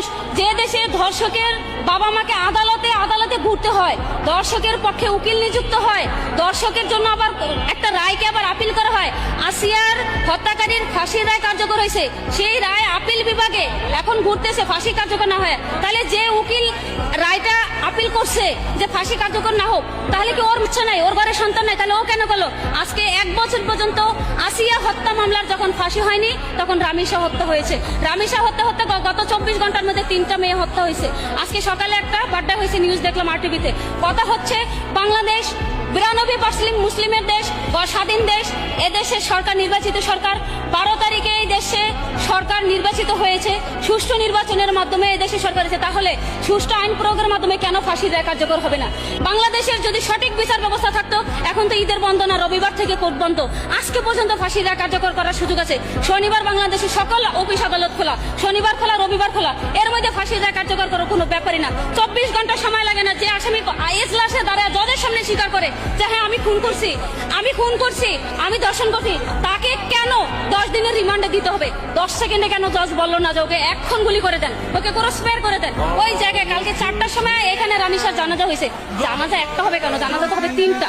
মানুষ, যে দেশে ধর্ষকের বাবা মাকে আদালতে আদালতে ঘুরতে হয়, দর্শকের পক্ষে উকিল নিযুক্ত হয়, দর্শকের জন্য আবার একটা রায়কে আবার আপিল করা হয়। আসিয়ার হত্যাকারীর ফাঁসির রায় কার্যকর হয়েছে, সেই রায় আপিল বিভাগে এখন ঘুরতেছে ফাঁসি কার্যকর না হয়। তাহলে যে উকিল রায়টা আপিল করছে যে ফাঁসি কার্যকর না হোক, তাহলে কি ওর ইচ্ছা নাই, ওর ঘরে সন্তান নাই, তাহলে ও কেন করলো? আজকে 1 বছর পর্যন্ত আসিয়া হত্যা মামলার যখন ফাঁসি হয়নি, তখন রামিসা হত্যা হয়েছে। রামিসা হত্যা হত্যা গত 24 ঘন্টার মধ্যে 3টা মেয়ে হত্যা হয়েছে। আজকে সকালে একটা বার্থডে হয়েছে, নিউজ দেখলাম আরটিভিতে। কথা হচ্ছে বাংলাদেশ 92% মুসলিমের দেশ, স্বাধীন দেশ, এদেশের সরকার নির্বাচিত সরকার। 12 তারিখে এই দেশে সরকার নির্বাচিত হয়েছে, সুষ্ঠু নির্বাচনের মাধ্যমে এই দেশে সরকার হয়েছে। তাহলে সুষ্ঠু আইন প্রয়োগের মাধ্যমে কেন ফাঁসির রায় কার্যকর হবে না? বাংলাদেশের যদি সঠিক বিচার ব্যবস্থা থাকতো, এখন তো ঈদের বন্ধ না, রবিবার থেকে কোর্ট বন্ধ, আজকে পর্যন্ত ফাঁসির রায় কার্যকর করার সুযোগ আছে। শনিবার বাংলাদেশের সকল অফিস আদালত খোলা, শনিবার খোলা, রবিবার খোলা, এর মধ্যে ফাঁসির রায় কার্যকর করার কোনো ব্যাপারই না। 24 ঘন্টা সময় লাগে না। যে আসামি এজলাসে দাঁড়ায় জজের সামনে স্বীকার করে যে হ্যাঁ আমি খুন করছি, আমি ধর্ষণ করছি, তাকে কেন 10 দিনের রিমান্ডে দিতে হবে? 10 সেকেন্ডে কেন জজ বললো না যে ওকে এখন গুলি করে দেন, ওকে ক্রস ফায়ার করে দেন? ওই জায়গায় কালকে 4টার সময় এখানে রামিসার জানাজা হয়েছে। জানাজা একটা হবে কেন? জানাজা তো হবে 3টা।